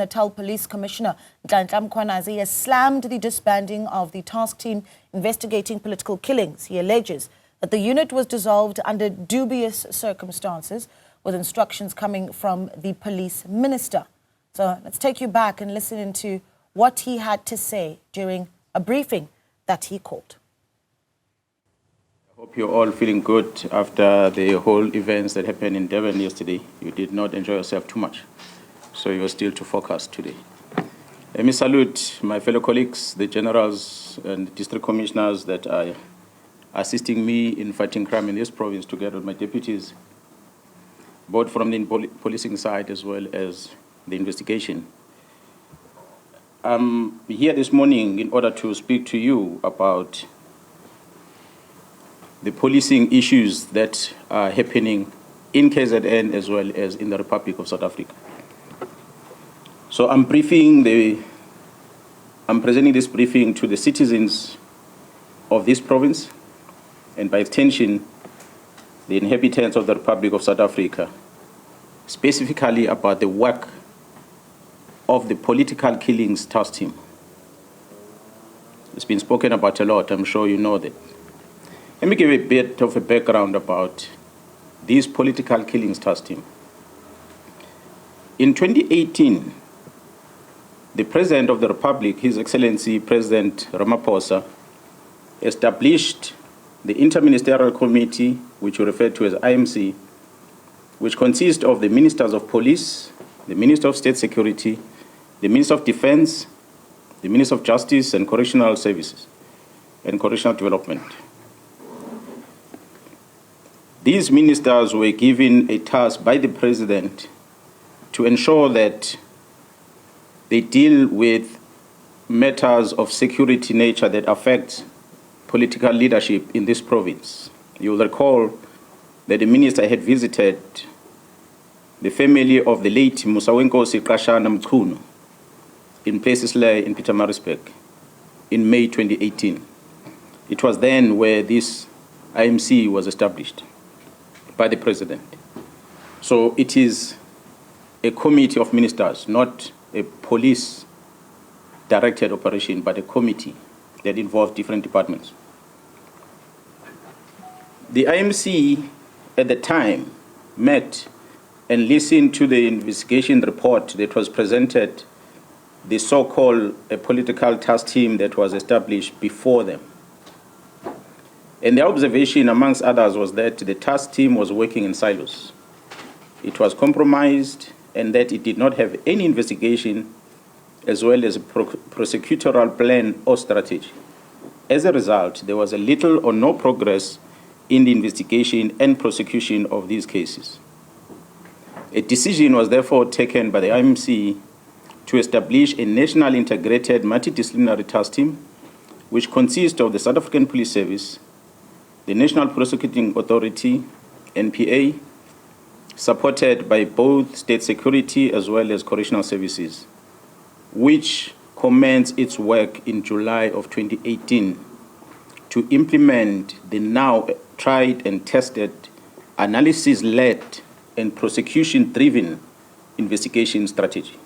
KwaZulu-Natal Police Commissioner Nhlanhla Mkhwanazi has slammed the disbanding of the task team investigating political killings. He alleges that the unit was dissolved under dubious circumstances, with instructions coming from the police minister. So let's take you back and listen into what he had to say during a briefing that he called. I hope you're all feeling good after the whole events that happened in Durban yesterday. You did not enjoy yourself too much, so you're still to focus today. Let me salute my fellow colleagues, the generals and district commissioners that are assisting me in fighting crime in this province, together with my deputies, both from the policing side as well as the investigation. I'm here this morning in order to speak to you about the policing issues that are happening in KZN as well as in the Republic of South Africa. So I'm presenting this briefing to the citizens of this province, and by extension, the inhabitants of the Republic of South Africa, specifically about the work of the political killings task team. It's been spoken about a lot, I'm sure you know that. Let me give a bit of a background about this political killings task team. In 2018, the President of the Republic, His Excellency President Ramaphosa, established the Interministerial Committee, which we refer to as IMC, which consists of the Ministers of Police, the Minister of State Security, the Minister of Defense, the Minister of Justice and Correctional Services, and Correctional Development. These ministers were given a task by the President to ensure that they deal with matters of security nature that affect political leadership in this province. You will recall that the minister had visited the family of the late Musawenkosi Mkhwanazi in Plesisle in Pietermaritzburg in May 2018. It was then where this IMC was established by the President. So it is a committee of ministers, not a police-directed operation, but a committee that involves different departments. The IMC at the time met and listened to the investigation report that was presented, the so-called political task team that was established before them. And the observation, amongst others, was that the task team was working in silos. It was compromised, and that it did not have any investigation as well as a prosecutorial plan or strategy. As a result, there was a little or no progress in the investigation and prosecution of these cases. A decision was therefore taken by the IMC to establish a national integrated multidisciplinary task team, which consists of the South African Police Service, the National Prosecuting Authority, NPA, supported by both state security as well as correctional services, which commenced its work in July of 2018 to implement the now tried and tested analysis-led and prosecution-driven investigation strategy.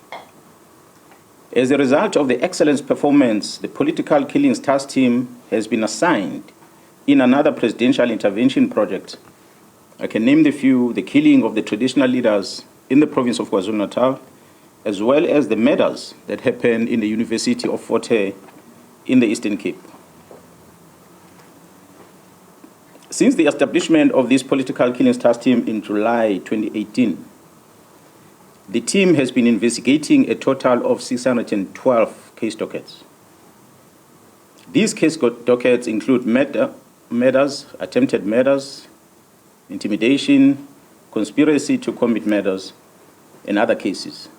As a result of the excellent performance, the political killings task team has been assigned in another presidential intervention project. I can name the few: the killing of the traditional leaders in the province of KwaZulu-Natal, as well as the murders that happened in the University of Fort Hare in the Eastern Cape. Since the establishment of this political killings task team in July 2018, the team has been investigating a total of 612 case dockets. These case dockets include murders, attempted murders, intimidation, conspiracy to commit murders, and other cases.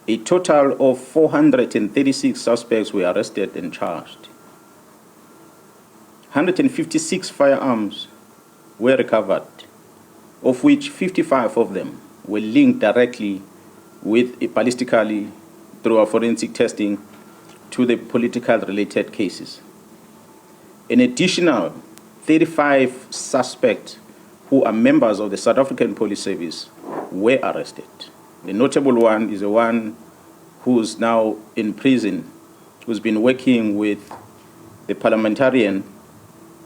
A total of 436 suspects were arrested and charged. 156 firearms were recovered, of which 55 of them were linked directly with ballistically through our forensic testing to the political related cases. An additional 35 suspects who are members of the South African Police Service were arrested. The notable one is the one who's now in prison, who's been working with the parliamentarian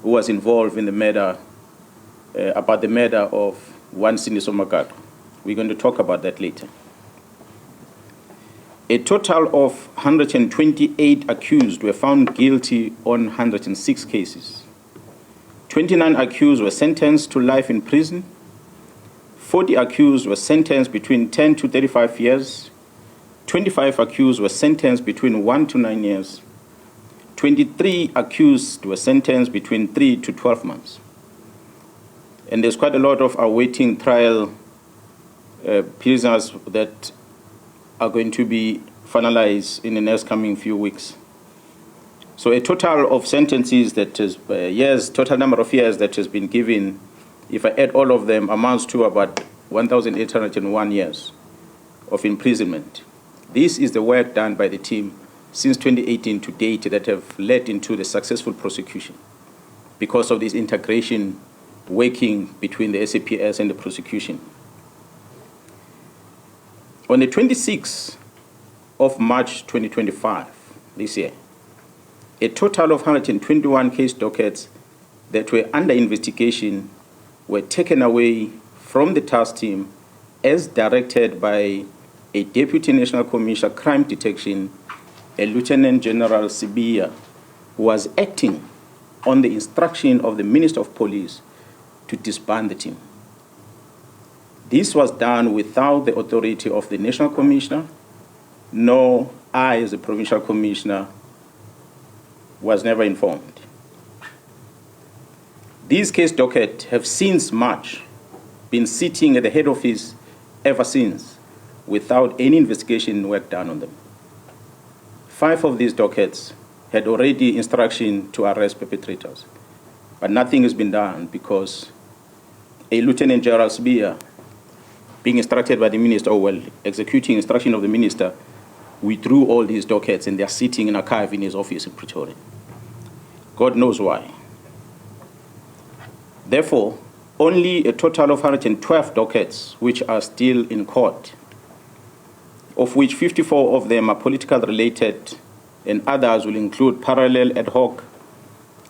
who was involved in the murder, about the murder of one Siniso Magado. We're going to talk about that later. A total of 128 accused were found guilty on 106 cases. 29 accused were sentenced to life in prison. 40 accused were sentenced between 10 to 35 years. 25 accused were sentenced between 1 to 9 years. 23 accused were sentenced between 3 to 12 months. And there's quite a lot of awaiting trial prisoners that are going to be finalized in the next coming few weeks. So a total of sentences that is total number of years that has been given, if I add all of them, amounts to about 1,801 years of imprisonment. This is the work done by the team since 2018 to date that have led into the successful prosecution because of this integration working between the SAPS and the prosecution. On the 26th of March 2025, this year, a total of 121 case dockets that were under investigation were taken away from the task team as directed by a Deputy National Commissioner Crime Detection, a Lieutenant General Sibiya, who was acting on the instruction of the Minister of Police to disband the team. This was done without the authority of the National Commissioner, nor I, as a Provincial Commissioner, was never informed. These case dockets have since March been sitting at the head office ever since, without any investigation work done on them. 5 of these dockets had already instruction to arrest perpetrators, but nothing has been done because a Lieutenant General Sibiya, being instructed by the minister, or well, executing instruction of the minister, withdrew all these dockets and they're sitting in archive in his office in Pretoria. God knows why. Therefore, only a total of 112 dockets which are still in court, of which 54 of them are political related and others will include parallel ad hoc,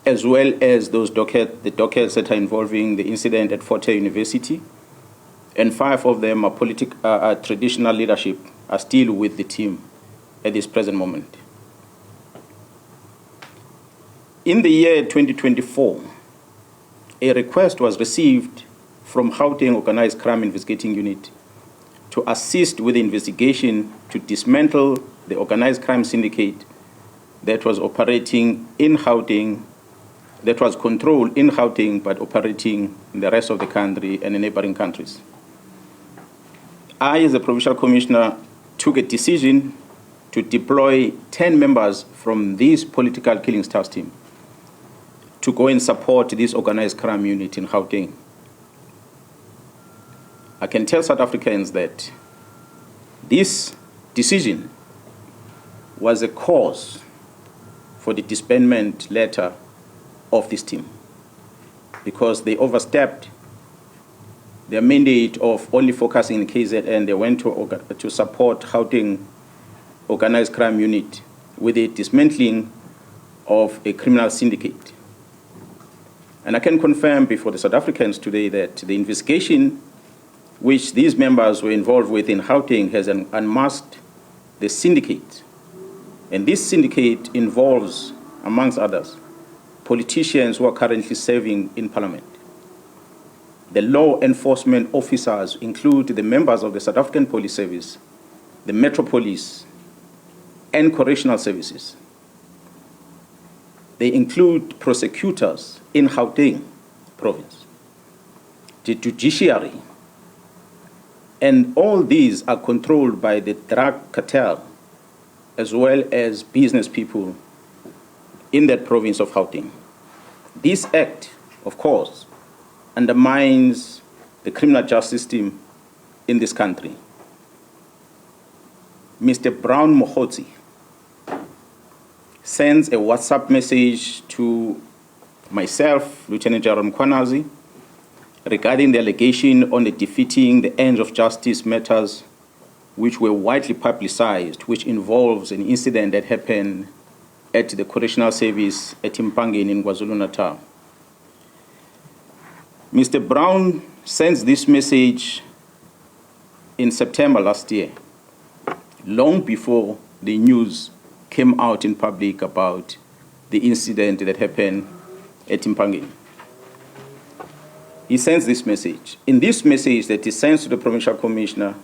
as well as the dockets that are involving the incident at Fort Hare University, and 5 of them are traditional leadership, are still with the team at this present moment. In the year 2024, a request was received from Gauteng Organized Crime Investigating Unit to assist with the investigation to dismantle the organized crime syndicate that was operating in Gauteng, that was controlled in Gauteng but operating in the rest of the country and in neighboring countries. I, as a Provincial Commissioner, took a decision to deploy 10 members from this political killings task team to go and support this organized crime unit in Gauteng. I can tell South Africans that this decision was a cause for the disbandment letter of this team because they overstepped their mandate of only focusing in KZN. They went to support Gauteng organized crime unit with the dismantling of a criminal syndicate. And I can confirm before the South Africans today that the investigation which these members were involved with in Gauteng has unmasked the syndicate. And this syndicate involves, amongst others, politicians who are currently serving in Parliament. The law enforcement officers include the members of the South African Police Service, the Metro Police, and correctional services. They include prosecutors in Gauteng province, the judiciary, and all these are controlled by the drug cartel as well as business people in that province of Gauteng. This act, of course, undermines the criminal justice system in this country. Mr. Brown Mkhwanazi sends a WhatsApp message to myself, Lieutenant General Mkhwanazi, regarding the allegation on the defeating the ends of justice matters which were widely publicized, which involves an incident that happened at the correctional service at Mpangeni in KwaZulu-Natal. Mr. Brown sends this message in September last year, long before the news came out in public about the incident that happened at Mpangeni. He sends this message. In this message that he sends to the Provincial Commissioner,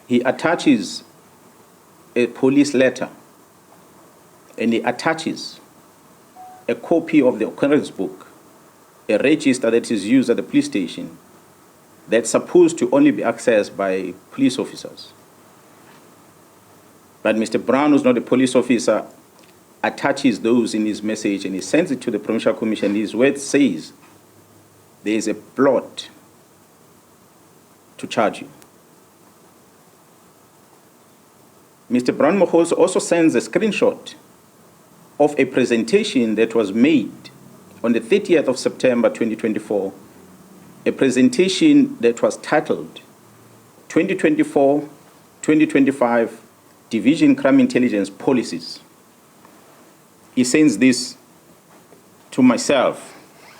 he attaches a police letter and he attaches a copy of the occurrence book, a register that is used at the police station that's supposed to only be accessed by police officers. But Mr. Brown, who's not a police officer, attaches those in his message and he sends it to the Provincial Commission. His word says there is a plot to charge you. Mr. Brown Mkhwanazi also sends a screenshot of a presentation that was made on the 30th of September 2024, a presentation that was titled 2024-2025 Division Crime Intelligence Policies. He sends this to myself,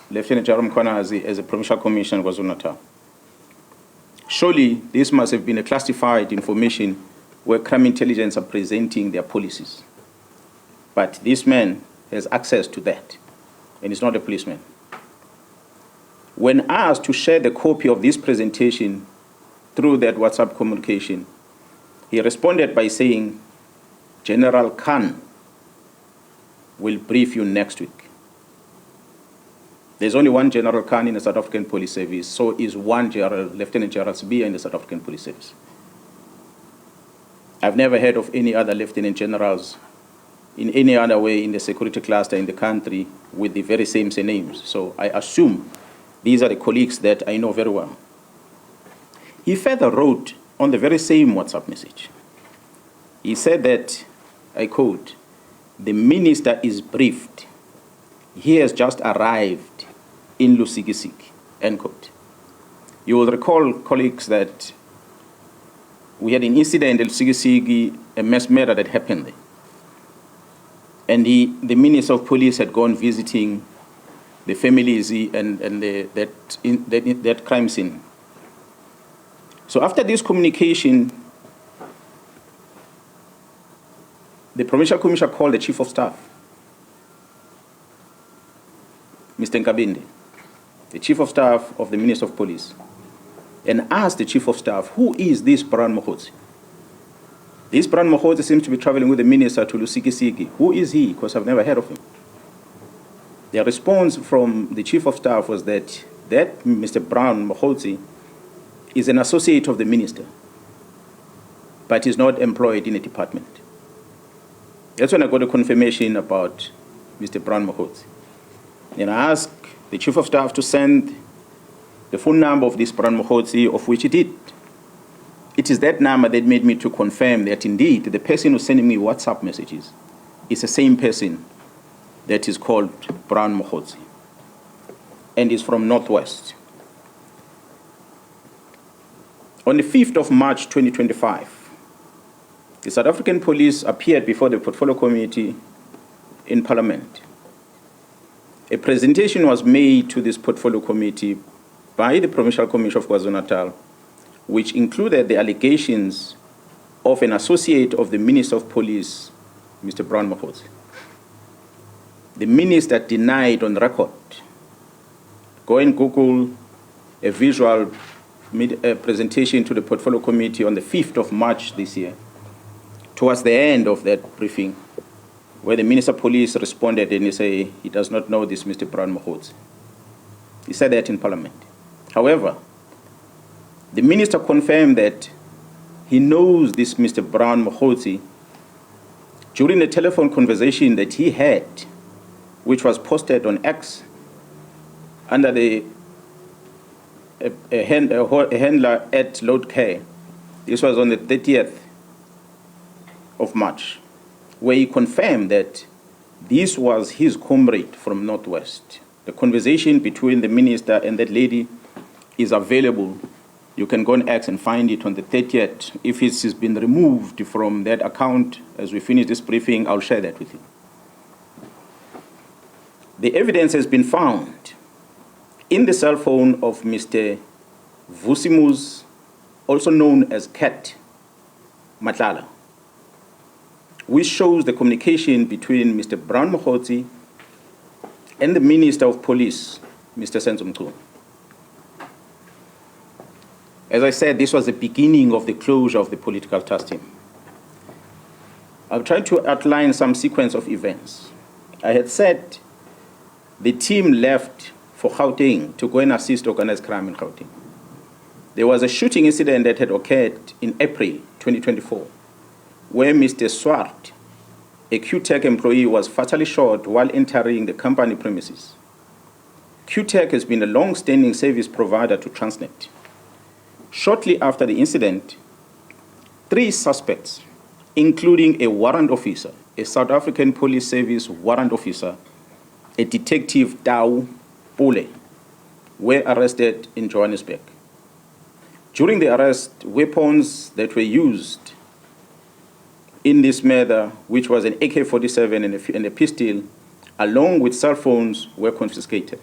Lieutenant General Mkhwanazi, as a Provincial Commissioner in KwaZulu-Natal. Surely this must have been a classified information where crime intelligence are presenting their policies. But this man has access to that, and he's not a policeman. When asked to share the copy of this presentation through that WhatsApp communication, he responded by saying, General Khan will brief you next week. There's only one General Khan in the South African Police Service, so is one Lieutenant General Sibiya in the South African Police Service. I've never heard of any other lieutenant generals in any other way in the security cluster in the country with the very same names. So I assume these are the colleagues that I know very well. He further wrote on the very same WhatsApp message. He said that, I quote, the minister is briefed. He has just arrived in Lusikisiki, end quote. You will recall, colleagues, that we had an incident in Lusikisiki, a mass murder that happened there. And the Minister of Police had gone visiting the families and that crime scene. So after this communication, the Provincial Commissioner called the Chief of Staff, Mr. Nkabinde, the Chief of Staff of the Minister of Police, and asked the Chief of Staff, who is this Brown Mkhwanazi? This Brown Mkhwanazi seems to be traveling with the minister to Lusikisiki. Who is he? Because I've never heard of him. The response from the Chief of Staff was that Mr. Brown Mkhwanazi is an associate of the minister, but is not employed in a department. That's when I got a confirmation about Mr. Brown Mkhwanazi. And I asked the Chief of Staff to send the phone number of this Brown Mkhwanazi, of which he did. It is that number that made me to confirm that indeed the person who's sending me WhatsApp messages is the same person that is called Brown Mkhwanazi and is from Northwest. On the 5th of March 2025, the South African Police appeared before the Portfolio Committee in Parliament. A presentation was made to this Portfolio Committee by the Provincial Commission of KwaZulu-Natal, which included the allegations of an associate of the Minister of Police, Mr. Brown Mkhwanazi. The minister denied on record. Go and Google a visual presentation to the Portfolio Committee on the 5th of March this year, towards the end of that briefing, where the Minister of Police responded and he said he does not know this Mr. Brown Mkhwanazi. He said that in Parliament. However, the minister confirmed that he knows this Mr. Brown Mkhwanazi during a telephone conversation that he had, which was posted on X under the handler at Load Care. This was on the 30th of March, where he confirmed that this was his comrade from Northwest. The conversation between the minister and that lady is available You can go on X and find it on the 30th. If it has been removed from that account, as we finish this briefing, I'll share that with you. The evidence has been found in the cell phone of Mr. Vusimus, also known as Cat Nhlanhla, which shows the communication between Mr. Brown Mkhwanazi and the Minister of Police, Mr. Nhlanhla. As I said, this was the beginning of the closure of the political task team. I've tried to outline some sequence of events. I had said the team left for Gauteng to go and assist organized crime in Gauteng. There was a shooting incident that had occurred in April 2024, where Mr. Swart, a QTech employee, was fatally shot while entering the company premises. QTech has been a long-standing service provider to Transnet. Shortly after the incident, 3 suspects, including a warrant officer, a South African Police Service warrant officer, a detective Tau Pule, were arrested in Johannesburg. During the arrest, weapons that were used in this matter, which was an AK-47 and a pistol, along with cell phones, were confiscated.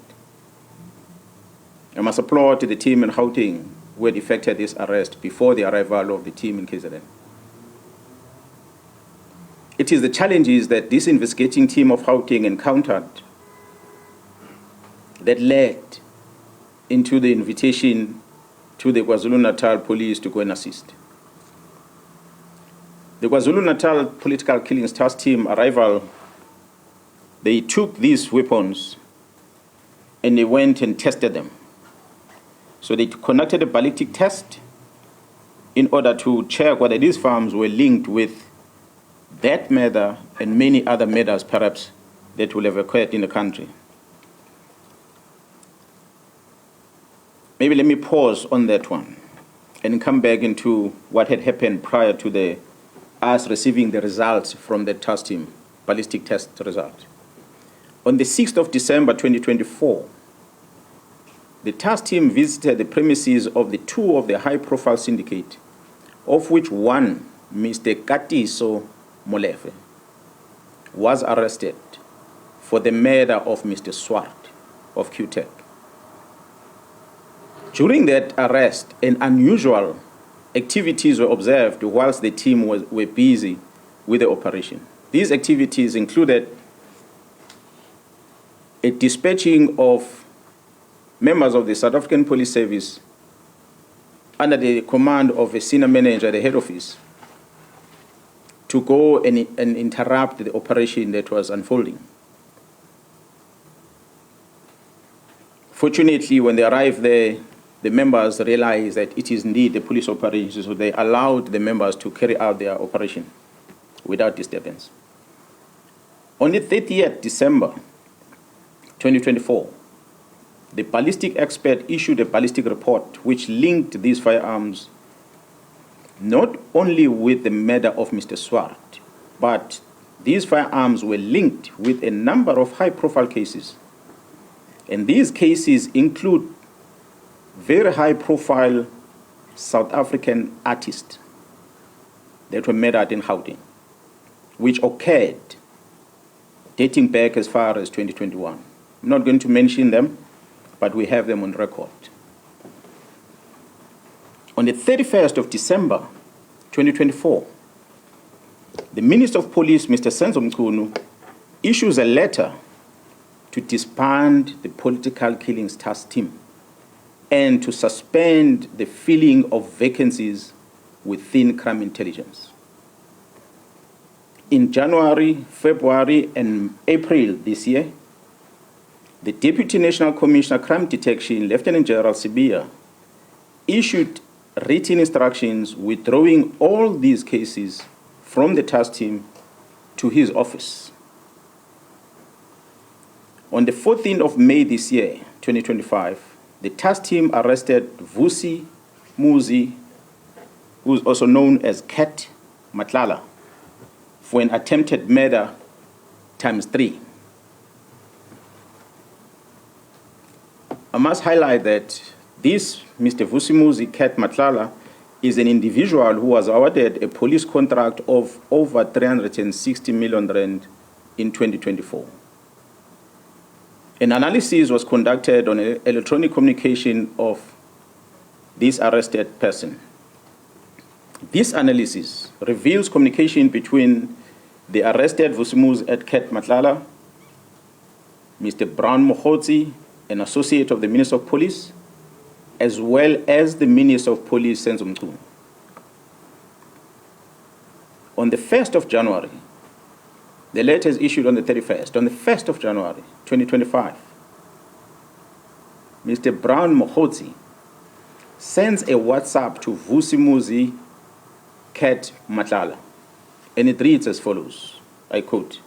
I must applaud the team in Gauteng who had effected this arrest before the arrival of the team in KZN. It is the challenges that this investigating team of Gauteng encountered that led into the invitation to the KwaZulu-Natal police to go and assist. The KwaZulu-Natal political killings task team arrival, they took these weapons and they went and tested them. So they conducted a ballistic test in order to check whether these farms were linked with that murder and many other murders perhaps that will have occurred in the country. Maybe let me pause on that one and come back into what had happened prior to us receiving the results from the task team, ballistic test result. On the 6th of December 2024, the task team visited the premises of the 2 of the high-profile syndicate, of which one, Mr. Katiso Molefe, was arrested for the murder of Mr. Swart of QTech. During that arrest, unusual activities were observed whilst the team were busy with the operation. These activities included a dispatching of members of the South African Police Service under the command of a senior manager at the head office to go and interrupt the operation that was unfolding. Fortunately, when they arrived there, the members realized that it is indeed a police operation, so they allowed the members to carry out their operation without disturbance. On the 30th December 2024, the ballistic expert issued a ballistic report which linked these firearms not only with the murder of Mr. Swart, but these firearms were linked with a number of high-profile cases. And these cases include very high-profile South African artists that were murdered in Gauteng, which occurred dating back as far as 2021. I'm not going to mention them, but we have them on record. On the 31st of December 2024, the Minister of Police, Mr. Nhlanhla, issues a letter to disband the political killings task team and to suspend the filling of vacancies within crime intelligence. In January, February, and April this year, the Deputy National Commissioner Crime Detection, Lieutenant General Sibia, issued written instructions withdrawing all these cases from the task team to his office. On the 14th of May this year, 2025, the task team arrested Vusi Muzi, who is also known as Cat Nhlanhla, for an attempted murder ×3. I must highlight that This Mr. Vusimuzi Ket Nhlanhla is an individual who was awarded a police contract of over 360 million rand in 2024. An analysis was conducted on electronic communication of this arrested person. This analysis reveals communication between the arrested Vusimuzi at Ket Nhlanhla, Mr. Brown Mkhwanazi, an associate of the Minister of Police, as well as the Minister of Police, Nhlanhla. On the 1st of January, the letter is issued on the 31st. On the 1st of January, 2025, Mr. Brown Mkhwanazi sends a WhatsApp to Vusimuzi Ket Nhlanhla, and it reads as follows, I quote,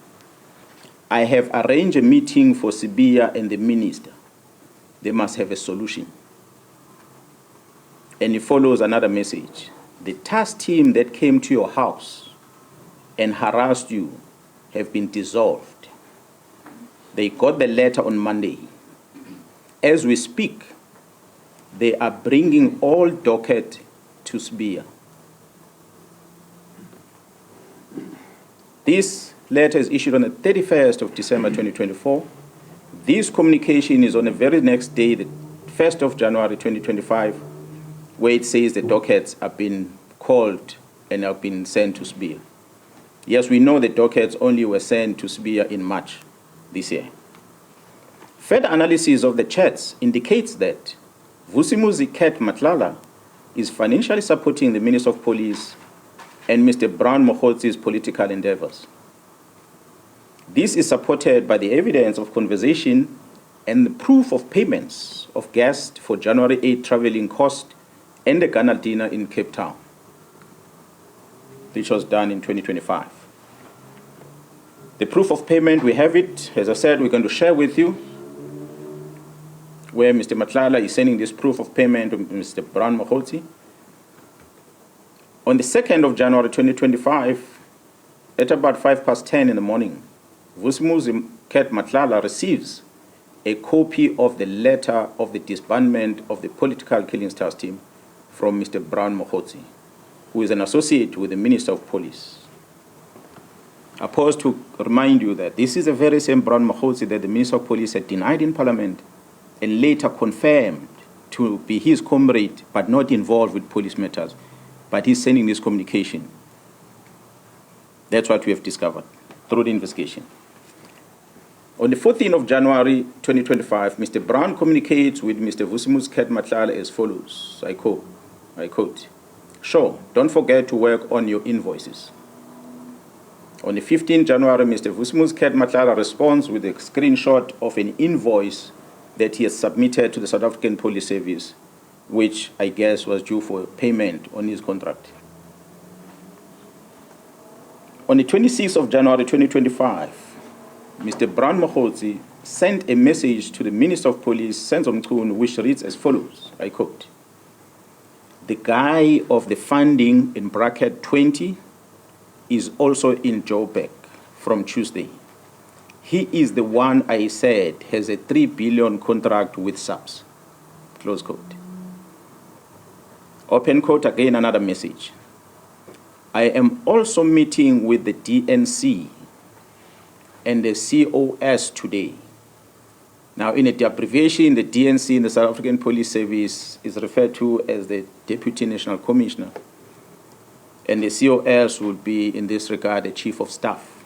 "I have arranged a meeting for Sibiya and the minister. They must have a solution." And it follows another message. "The task team that came to your house and harassed you have been dissolved. They got the letter on Monday. As we speak, they are bringing all docket to Sibiya." This letter is issued on the 31st of December 2024. This communication is on the very next day, the 1st of January 2025, where it says the dockets have been called and have been sent to Sibiya. Yes, we know the dockets only were sent to Sibiya in March this year. Further analysis of the chats indicates that Vusimuzi Ket Nhlanhla is financially supporting the Minister of Police and Mr. Brown Mkhwanazi's political endeavors. This is supported by the evidence of conversation and the proof of payments of guests for January 8 traveling cost and the Ghana dinner in Cape Town, which was done in 2025. The proof of payment, we have it. As I said, we're going to share with you where Mr. Nhlanhla is sending this proof of payment to Mr. Brown Mkhwanazi. On the 2nd of January 2025, at about 10:05 in the morning, Vusimuzi Ket Nhlanhla receives a copy of the letter of the disbandment of the political killings task team from Mr. Brown Mkhwanazi, who is an associate with the Minister of Police. I pause to remind you that this is the very same Brown Mkhwanazi that the Minister of Police had denied in Parliament and later confirmed to be his comrade but not involved with police matters. But he's sending this communication. That's what we have discovered through the investigation. On the 14th of January 2025, Mr. Brown communicates with Mr. Vusimuzi Ket Nhlanhla as follows, I quote, "Sure, don't forget to work on your invoices." On the 15th January, Mr. Vusimuzi Ket Nhlanhla responds with a screenshot of an invoice that he has submitted to the South African Police Service, which I guess was due for payment on his contract. On the 26th of January 2025, Mr. Brown Mkhwanazi sent a message to the Minister of Police, Nhlanhla, which reads as follows, I quote, "The guy of the funding in bracket 20 is also in Joburg from Tuesday. He is the one I said has a 3 billion contract with SAPS." Close quote. Open quote, again another message. "I am also meeting with the DNC and the COS today." Now, in the abbreviation, the DNC in the South African Police Service is referred to as the Deputy National Commissioner, and the COS would be, in this regard, the Chief of Staff.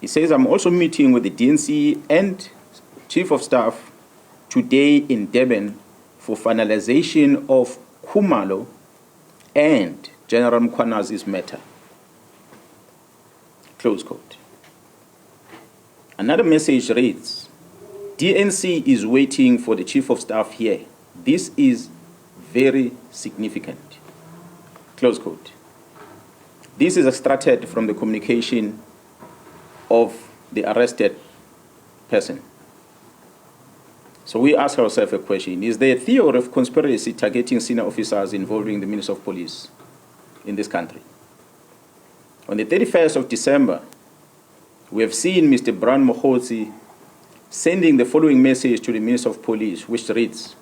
He says, "I'm also meeting with the DNC and Chief of Staff today in Durban for finalization of Khumalo and General Mkhwanazi's matter." Close quote. Another message reads, "DNC is waiting for the Chief of Staff here. This is very significant." Close quote. This is extracted from the communication of the arrested person. So we ask ourselves a question. Is there a theory of conspiracy targeting senior officers involving the Minister of Police in this country? On the 31st of December, we have seen Mr. Brown Mkhwanazi sending the following message to the Minister of Police, which reads,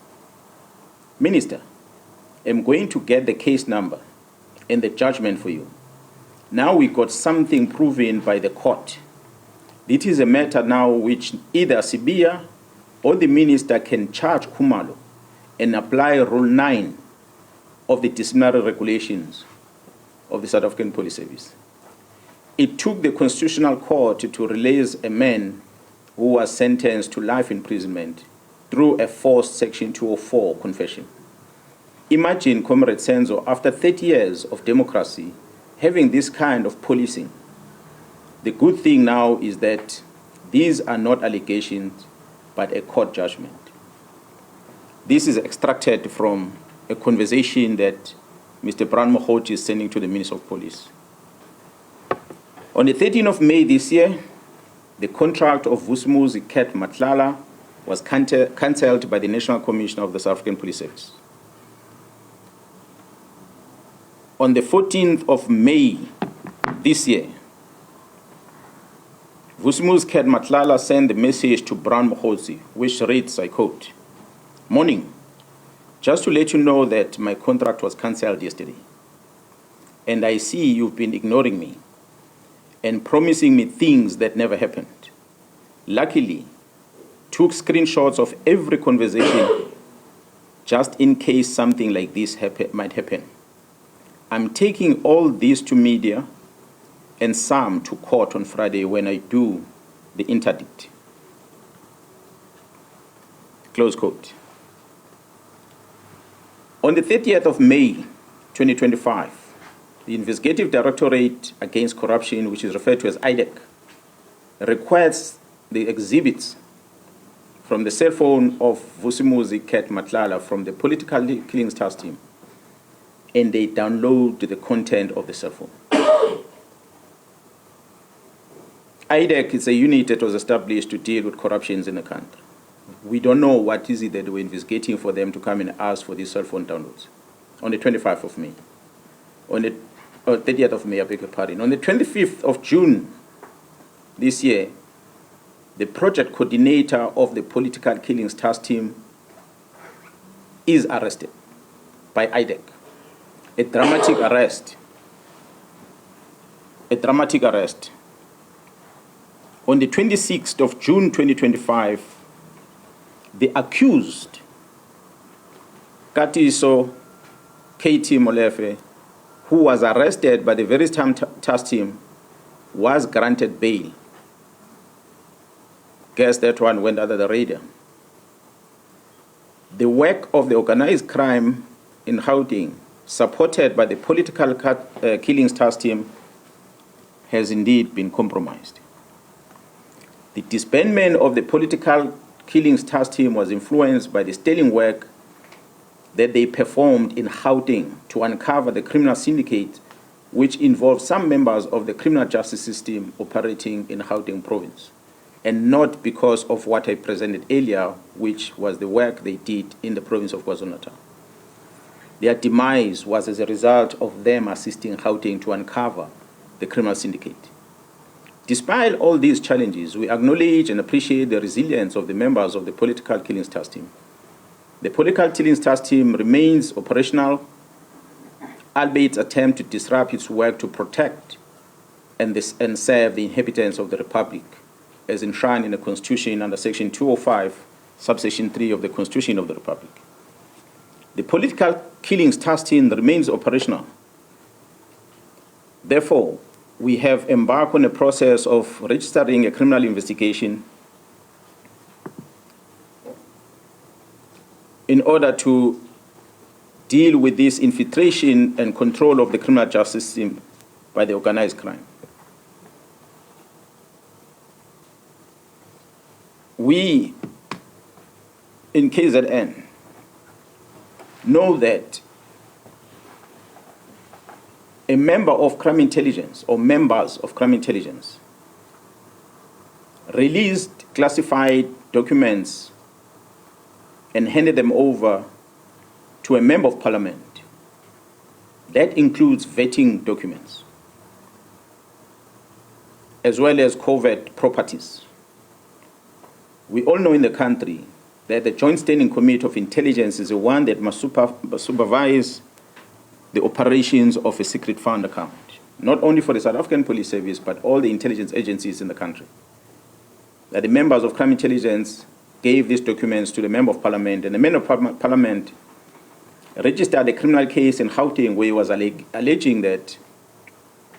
Minister, I'm going to get the case number and the judgment for you. Now we got something proven by the court. It is a matter now which either Sibia or the minister can charge Khumalo and apply Rule 9 of the disciplinary regulations of the South African Police Service. It took the Constitutional Court to release a man who was sentenced to life imprisonment through a forced Section 204 confession. Imagine, Comrade Senzo, after 30 years of democracy, having this kind of policing. The good thing now is that these are not allegations, but a court judgment. This is extracted from a conversation that Mr. Brian Mkhwanazi is sending to the Minister of Police. On the 13th of May this year, the contract of Vusumuzi Nhlanhla was cancelled by the National Commissioner of the South African Police Service. On the 14th of May this year, Vusumuzi Nhlanhla sent a message to Brian Mkhwanazi, which reads, I quote, "Morning, just to let you know that my contract was cancelled yesterday, and I see you've been ignoring me and promising me things that never happened. Luckily, took screenshots of every conversation just in case something like this might happen. I'm taking all this to media and some to court on Friday when I do the interdict." Close quote. On the 30th of May 2025, the Investigative Directorate Against Corruption, which is referred to as IDEC, requests the exhibits from the cell phone of Vusumuzi Nhlanhla from the political killings task team, and they download the content of the cell phone. IDEC is a unit that was established to deal with corruptions in the country. We don't know what is it that we're investigating for them to come and ask for these cell phone downloads. On the 25th of May, on the 30th of May, I beg your pardon. On the 25th of June this year, the project coordinator of the political killings task team is arrested by IDEC. A dramatic arrest. A dramatic arrest. On the 26th of June 2025, the accused, Katiso Katie Molefe, who was arrested by the very same task team, was granted bail. Guess that one went under the radar. The work of the organized crime in Gauteng, supported by the political killings task team, has indeed been compromised. The disbandment of the political killings task team was influenced by the sterling work that they performed in Gauteng to uncover the criminal syndicate, which involved some members of the criminal justice system operating in Gauteng province, and not because of what I presented earlier, which was the work they did in the province of KwaZulu-Natal. Their demise was as a result of them assisting Gauteng to uncover the criminal syndicate. Despite all these challenges, we acknowledge and appreciate the resilience of the members of the political killings task team. The political killings task team remains operational, albeit its attempt to disrupt its work to protect and serve the inhabitants of the Republic, as enshrined in the Constitution under Section 205, subsection 3 of the Constitution of the Republic. The political killings task team remains operational. Therefore, we have embarked on a process of registering a criminal investigation in order to deal with this infiltration and control of the criminal justice system by the organized crime. We, in KZN, know that a member of crime intelligence or members of crime intelligence released classified documents and handed them over to a member of parliament. That includes vetting documents, as well as covert properties. We all know in the country that the Joint Standing Committee of Intelligence is the one that must supervise the operations of a secret fund account, not only for the South African Police Service, but all the intelligence agencies in the country. That the members of crime intelligence gave these documents to the Member of Parliament, and the Member of Parliament registered a criminal case in Gauteng where he was alleging that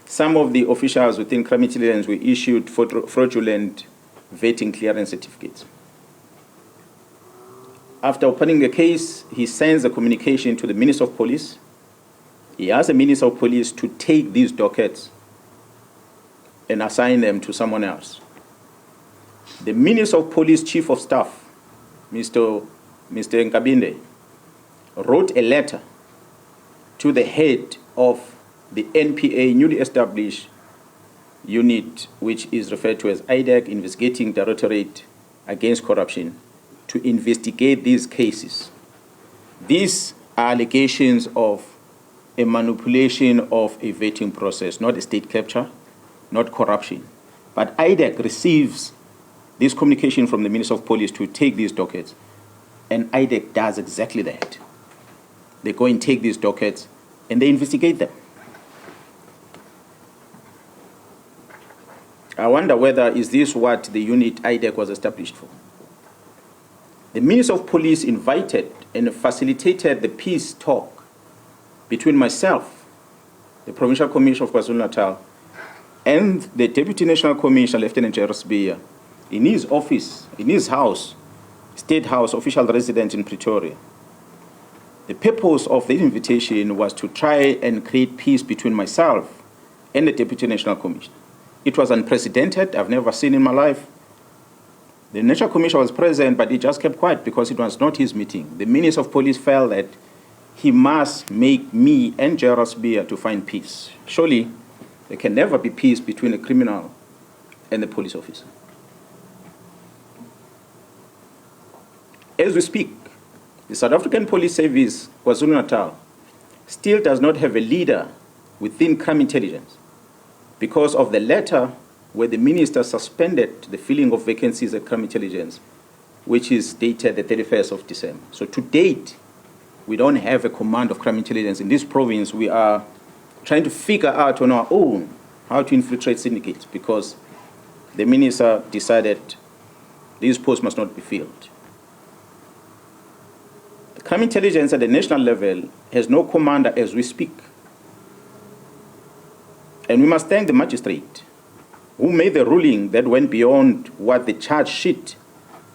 some of the officials within crime intelligence were issued fraudulent vetting clearance certificates. After opening the case, he sends a communication to the Minister of Police. He asks the Minister of Police to take these dockets and assign them to someone else. The Minister of Police Chief of Staff, Mr. Nkabinde, wrote a letter to the head of the NPA newly established unit, which is referred to as IDEC, Investigating Directorate Against Corruption, to investigate these cases. These are allegations of a manipulation of a vetting process, not a state capture, not corruption. But IDEC receives this communication from the Minister of Police to take these dockets, and IDEC does exactly that. They go and take these dockets and they investigate them. I wonder whether is this what the unit IDEC was established for? The Minister of Police invited and facilitated the peace talk between myself, the Provincial Commissioner of KwaZulu-Natal, and the Deputy National Commissioner, Lieutenant Jairus Beer, in his office, in his house, State House, official residence in Pretoria. The purpose of the invitation was to try and create peace between myself and the Deputy National Commissioner. It was unprecedented. I've never seen in my life. The National Commissioner was present, but he just kept quiet because it was not his meeting. The Minister of Police felt that he must make me and Jairus Beer to find peace. Surely, there can never be peace between a criminal and the police officer. As we speak, the South African Police Service, KwaZulu-Natal, still does not have a leader within crime intelligence because of the letter where the minister suspended the filling of vacancies at crime intelligence, which is dated the 31st of December. So to date, we don't have a command of crime intelligence in this province. We are trying to figure out on our own how to infiltrate syndicates because the minister decided these posts must not be filled. The crime intelligence at the national level has no commander as we speak. And we must thank the magistrate who made the ruling that went beyond what the charge sheet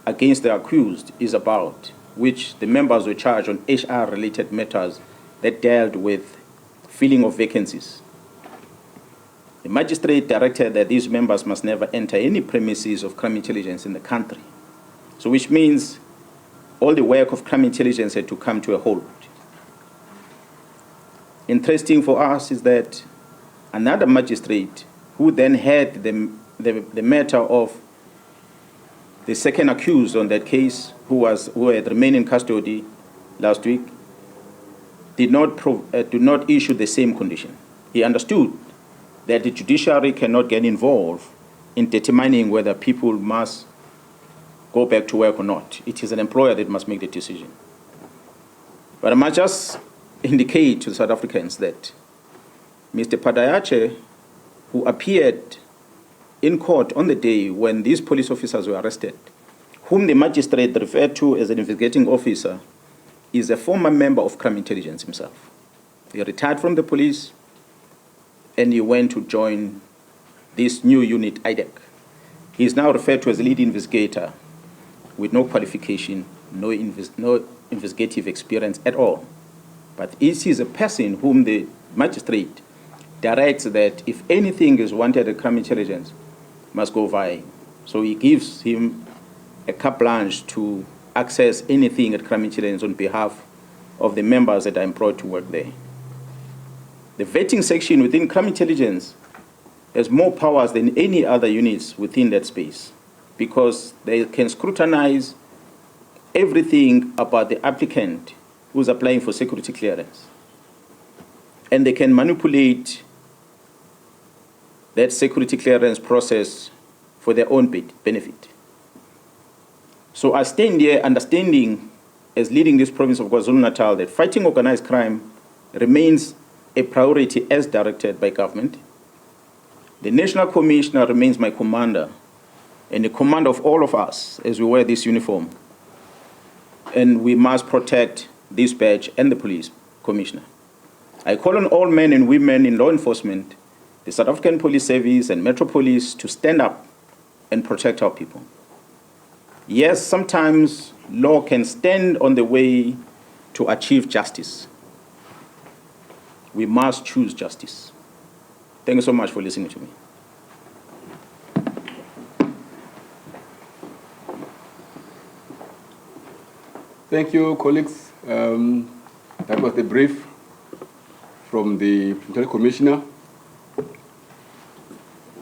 against the accused is about, which the members were charged on HR-related matters that dealt with filling of vacancies. The magistrate directed that these members must never enter any premises of crime intelligence in the country. So which means all the work of crime intelligence had to come to a halt. Interesting for us is that another magistrate who then had the matter of the second accused on that case, who had remained in custody last week, did not issue the same condition. He understood that the judiciary cannot get involved in determining whether people must go back to work or not. It is an employer that must make the decision. But I must just indicate to the South Africans that Mr. Padayache, who appeared in court on the day when these police officers were arrested, whom the magistrate referred to as an investigating officer, is a former member of crime intelligence himself. He retired from the police and he went to join this new unit, IDEC. He is now referred to as a lead investigator with no qualification, no investigative experience at all. But he is a person whom the magistrate directs that if anything is wanted at crime intelligence, must go via him. So he gives him a carte blanche to access anything at crime intelligence on behalf of the members that are employed to work there. The vetting section within crime intelligence has more powers than any other units within that space because they can scrutinize everything about the applicant who's applying for security clearance. And they can manipulate that security clearance process for their own benefit. So I stand here understanding, as leading this province of KwaZulu-Natal, that fighting organized crime remains a priority as directed by government. The National Commissioner remains my commander and the commander of all of us as we wear this uniform. And we must protect this badge and the police commissioner. I call on all men and women in law enforcement, the South African Police Service and Metro Police to stand up and protect our people. Yes, sometimes law can stand on the way to achieve justice. We must choose justice. Thank you so much for listening to me. Thank you, colleagues. That was the brief from the Interministerial Commissioner.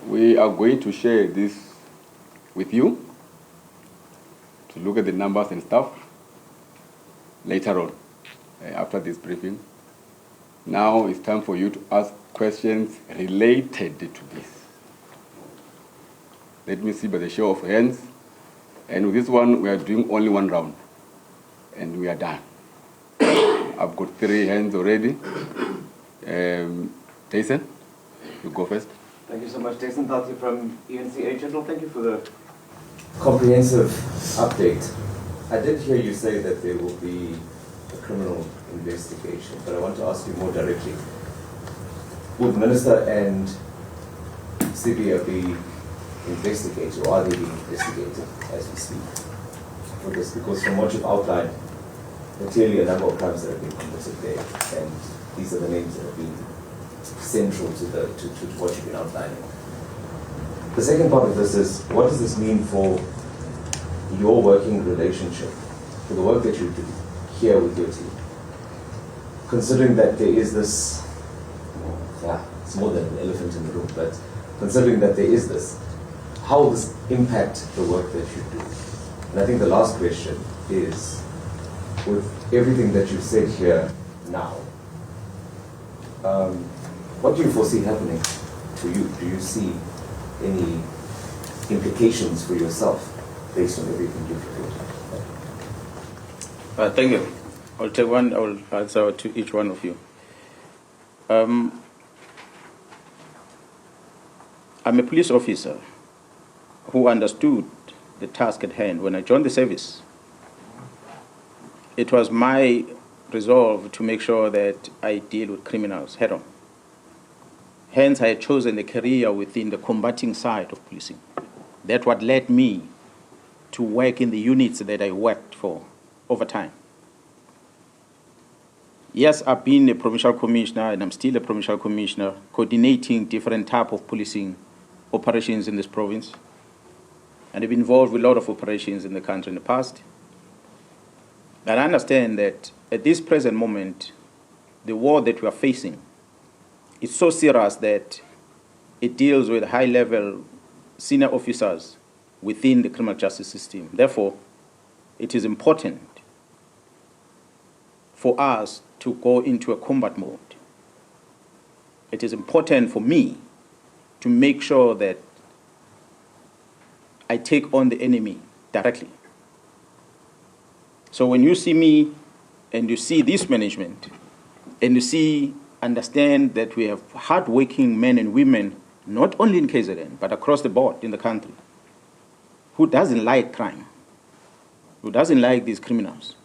We are going to share this with you to look at the numbers and stuff later on, after this briefing. Now it's time for you to ask questions related to this. Let me see by the show of hands. And with this one, we are doing only one round. And we are done. I've got 3 hands already. Jason, you go first. Thank you so much, Jason Tati from UNCA. General, thank you for the comprehensive update. I did hear you say that there will be a criminal investigation, but I want to ask you more directly. Would Minister and CBA be investigated, or are they being investigated as we speak for this? Because from what you've outlined, there are clearly a number of crimes that have been committed there, and these are the names that have been central to what you've been outlining. The second part of this is, what does this mean for your working relationship, for the work that you do here with your team? Considering that there is this, it's more than an elephant in the room, but considering that there is this, how will this impact the work that you do? And I think the last question is, with everything that you've said here now, what do you foresee happening to you? Do you see any implications for yourself based on everything you've reported? Thank you. I'll take one. I will answer to each one of you. I'm a police officer who understood the task at hand. When I joined the service, it was my resolve to make sure that I deal with criminals head on. Hence, I had chosen a career within the combating side of policing. That's what led me to work in the units that I worked for over time. Yes, I've been a provincial commissioner, and I'm still a provincial commissioner, coordinating different type of policing operations in this province. And I've been involved with a lot of operations in the country in the past. And I understand that at this present moment, the war that we are facing is so serious that it deals with high-level senior officers within the criminal justice system. Therefore, it is important for us to go into a combat mode. It is important for me to make sure that I take on the enemy directly. So when you see me and you see this management and you understand that we have hard-working men and women, not only in KZN, but across the board in the country, who doesn't like crime, who doesn't like these criminals.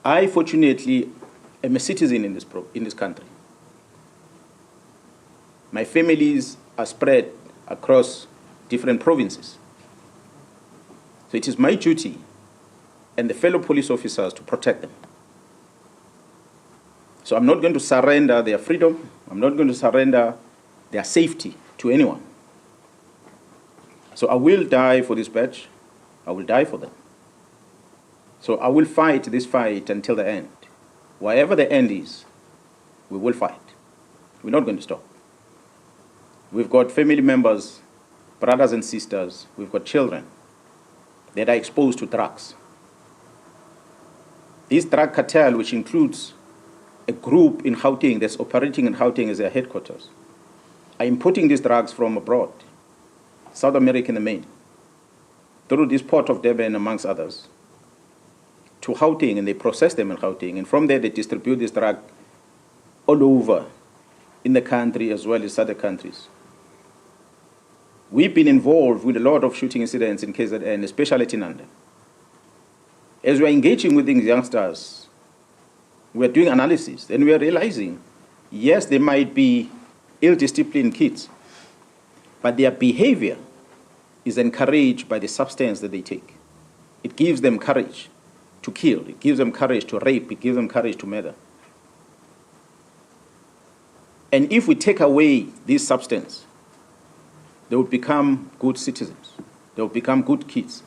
I, fortunately, am a citizen in this country. My families are spread across different provinces. So it is my duty and the fellow police officers to protect them. So I'm not going to surrender their freedom. I'm not going to surrender their safety to anyone. So I will die for this badge. I will die for them. So I will fight this fight until the end. Wherever the end is, we will fight. We're not going to stop. We've got family members, brothers and sisters, we've got children that are exposed to drugs. This drug cartel, which includes a group in Gauteng that's operating in Gauteng as their headquarters, are importing these drugs from abroad, South America in the main, through this port of Durban, amongst others, to Gauteng, and they process them in Gauteng. And from there, they distribute this drug all over in the country as well as other countries. We've been involved with a lot of shooting incidents in KZN, especially at Tinanda. As we're engaging with these youngsters, we're doing analysis, and we're realizing, yes, they might be ill-disciplined kids, but their behavior is encouraged by the substance that they take. It gives them courage to kill, it gives them courage to rape, it gives them courage to murder. And if we take away this substance, they will become good citizens. They will become good kids.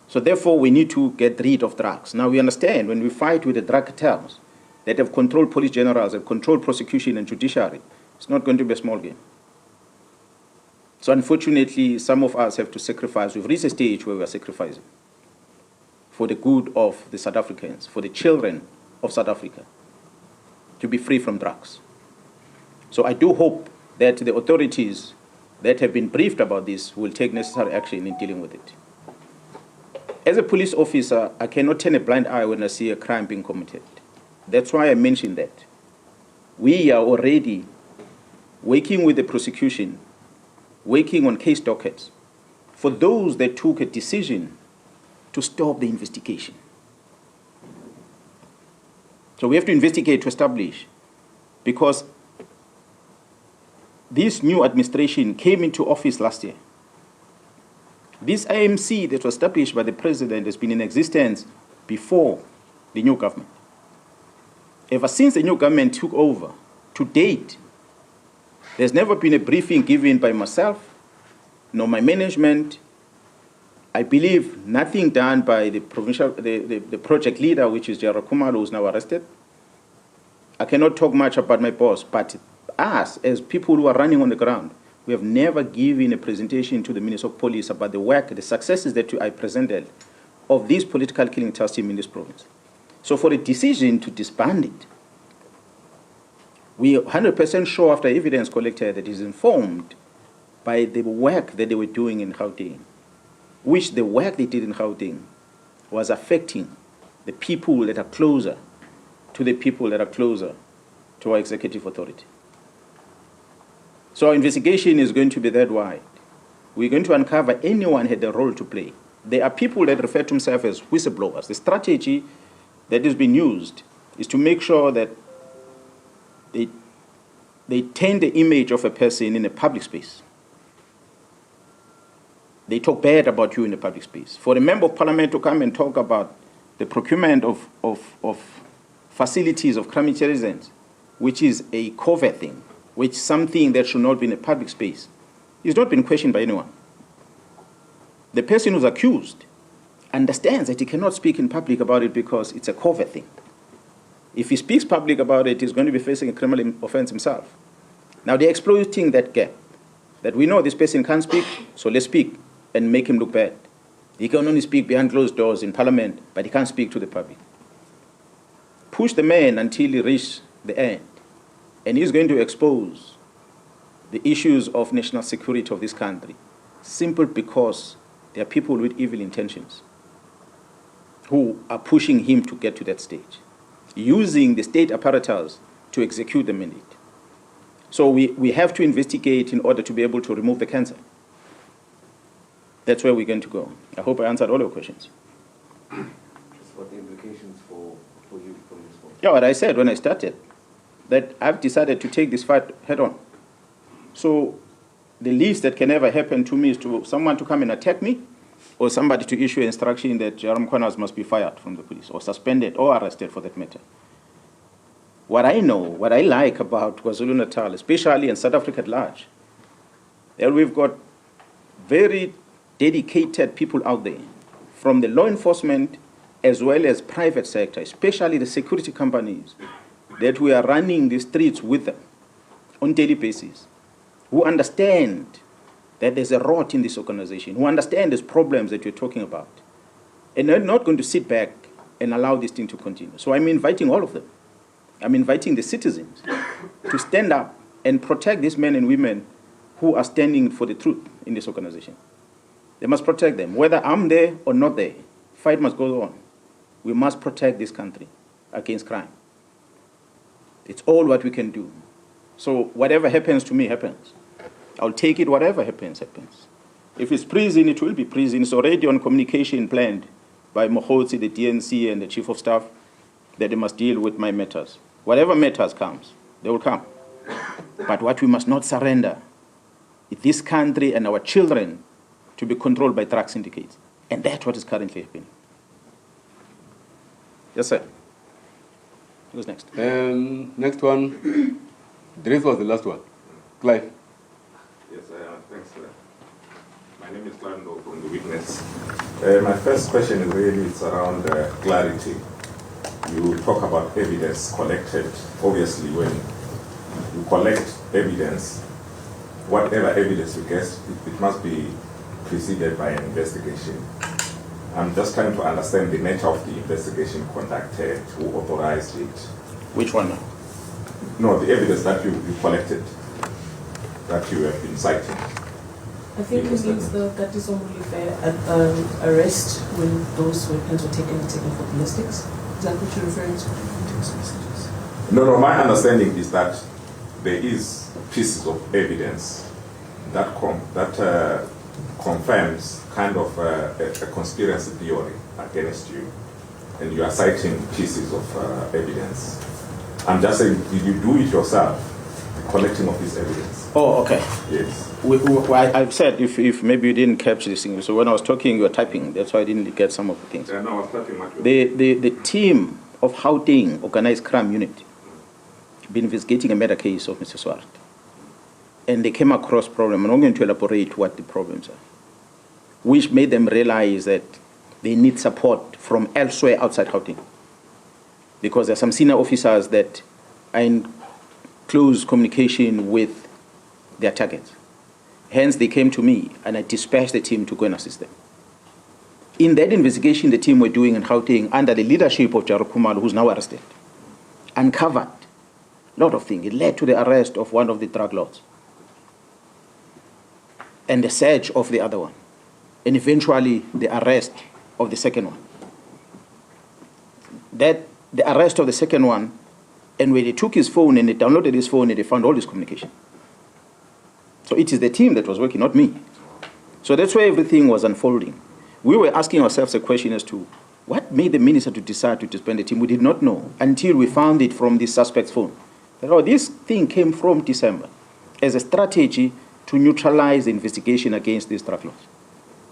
So therefore, we need to get rid of drugs. Now, we understand when we fight with the drug cartels that have controlled police generals, have controlled prosecution and judiciary, it's not going to be a small game. So unfortunately, some of us have to sacrifice. We've reached a stage where we are sacrificing for the good of the South Africans, for the children of South Africa, to be free from drugs. So I do hope that the authorities that have been briefed about this will take necessary action in dealing with it. As a police officer, I cannot turn a blind eye when I see a crime being committed. That's why I mentioned that. We are already working with the prosecution, working on case dockets for those that took a decision to stop the investigation. So we have to investigate to establish, because this new administration came into office last year. This IMC that was established by the president has been in existence before the new government. Ever since the new government took over, to date, there's never been a briefing given by myself, nor my management. I believe nothing done by the provincial, the project leader, which is Jara Kumalo, who's now arrested. I cannot talk much about my boss, but us, as people who are running on the ground, we have never given a presentation to the Minister of Police about the work, the successes that I presented of this political killing task team in this province. So for a decision to disband it, we are 100% sure after evidence collected that is informed by the work that they were doing in Gauteng, which the work they did in Gauteng was affecting the people that are closer to the people that are closer to our executive authority. So our investigation is going to be that wide. We're going to uncover anyone had a role to play. There are people that refer to themselves as whistleblowers. The strategy that is being used is to make sure that they taint the image of a person in a public space. They talk bad about you in the public space. For a member of parliament to come and talk about the procurement of facilities of crime intelligence, which is a covert thing, which is something that should not be in a public space, is not been questioned by anyone. The person who's accused understands that he cannot speak in public about it because it's a covert thing. If he speaks public about it, he's going to be facing a criminal offense himself. Now they're exploiting that gap, that we know this person can't speak, so let's speak and make him look bad. He can only speak behind closed doors in parliament, but he can't speak to the public. Push the man until he reaches the end, and he's going to expose the issues of national security of this country, simply because there are people with evil intentions who are pushing him to get to that stage, using the state apparatus to execute the mandate. So we have to investigate in order to be able to remove the cancer. That's where we're going to go. I hope I answered all your questions. Just what the implications for you from this point? Yeah, what I said when I started, that I've decided to take this fight head on. So the least that can ever happen to me is to someone to come and attack me, or somebody to issue an instruction that Mkhwanazi must be fired from the police, or suspended, or arrested for that matter. What I know, what I like about KwaZulu-Natal, especially in South Africa at large, that we've got very dedicated people out there, from the law enforcement as well as private sector, especially the security companies, that we are running the streets with them on a daily basis, who understand that there's a rot in this organization, who understand these problems that you're talking about, and they're not going to sit back and allow this thing to continue. So I'm inviting all of them. I'm inviting the citizens to stand up and protect these men and women who are standing for the truth in this organization. They must protect them. Whether I'm there or not there, fight must go on. We must protect this country against crime. It's all what we can do. So whatever happens to me happens. I'll take it, whatever happens, happens. If it's prison, it will be prison. It's already on communication planned by Mkhwanazi, the DNC, and the Chief of Staff, that they must deal with my matters. Whatever matters comes, they will come. But what we must not surrender is this country and our children to be controlled by drug syndicates. And that's what is currently happening. Yes, sir. Who's next? Next one. This was the last one. Clive. Yes, thanks. My name is Nhlanhla from The Witness. My first question is really it's around clarity. You talk about evidence collected. Obviously, when you collect evidence, whatever evidence you get, it must be preceded by an investigation. I'm just trying to understand the nature of the investigation conducted, who authorized it. Which one now? No, the evidence that you collected, that you have been citing. I think it means the Katisomuli fair at the arrest when those weapons were taken for ballistics. Is that what you're referring to? No, my understanding is that there is pieces of evidence that confirms kind of a conspiracy theory against you, and you are citing pieces of evidence. I'm just saying, did you do it yourself, the collecting of this evidence? Oh, okay. Yes. I've said, if maybe you didn't capture this thing, so when I was talking, you were typing, that's why I didn't get some of the things. Yeah, no, I was typing much. The team of Gauteng Organized Crime Unit been investigating a murder case of Mr. Swart. And they came across problems. I'm not going to elaborate what the problems are, which made them realize that they need support from elsewhere outside Gauteng. Because there are some senior officers that are in close communication with their targets. Hence, they came to me, and I dispatched the team to go and assist them. In that investigation the team were doing in Gauteng, under the leadership of Jaru Khumalo, who's now arrested, uncovered a lot of things. It led to the arrest of one of the drug lords and the search of the other one, and eventually the arrest of the second one. The arrest of the second one, and when they took his phone and they downloaded his phone and they found all his communication. So it is the team that was working, not me. So that's where everything was unfolding. We were asking ourselves a question as to what made the minister to decide to disband the team. We did not know until we found it from the suspect's phone. That, this thing came from December as a strategy to neutralize the investigation against these drug lords,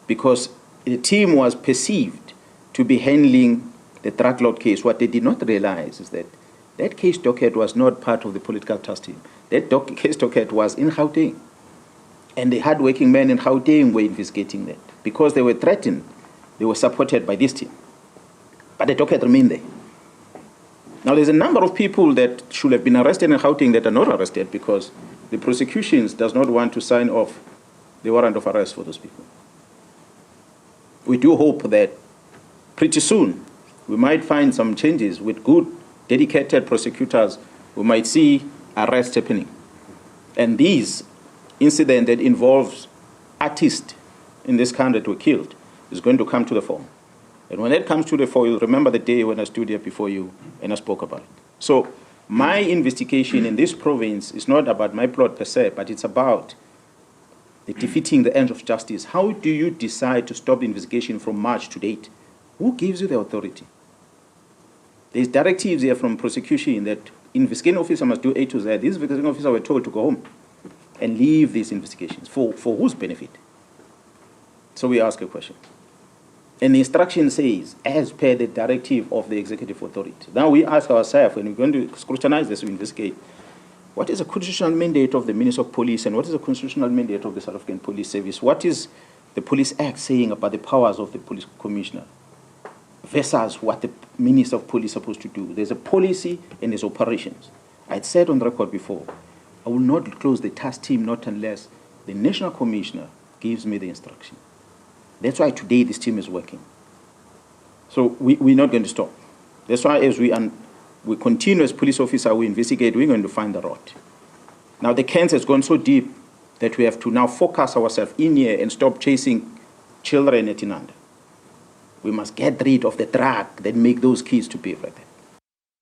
because the team was perceived to be handling the drug lord case. What they did not realize is that that case docket was not part of the political task team. That case docket was in Gauteng. And the hard-working men in Gauteng were investigating that. Because they were threatened, they were supported by this team. But the docket remained there. Now, there's a number of people that should have been arrested in Gauteng that are not arrested because the prosecution does not want to sign off the warrant of arrest for those people. We do hope that pretty soon we might find some changes with good, dedicated prosecutors. We might see arrests happening. And these incident that involves artists in this country that were killed is going to come to the fore. And when that comes to the fore, you'll remember the day when I stood here before you and I spoke about it. So my investigation in this province is not about my plot per se, but it's about the defeating the ends of justice. How do you decide to stop the investigation from March to date? Who gives you the authority? There's directives here from prosecution that investigating officer must do A to Z. These investigating officers were told to go home and leave these investigations. For whose benefit? So we ask a question. And the instruction says, as per the directive of the executive authority. Now we ask ourselves, when we're going to scrutinize this, we investigate, what is the constitutional mandate of the Minister of Police and what is the constitutional mandate of the South African Police Service? What is the Police Act saying about the powers of the Police Commissioner versus what the Minister of Police is supposed to do? There's a policy and there's operations. I had said on the record before, I will not close the task team not unless the National Commissioner gives me the instruction. That's why today this team is working. So we're not going to stop. That's why as we continue as police officer, we investigate, we're going to find the rot. Now the cancer has gone so deep that we have to now focus ourselves in here and stop chasing children at Inanda. We must get rid of the drug that make those kids to behave like that.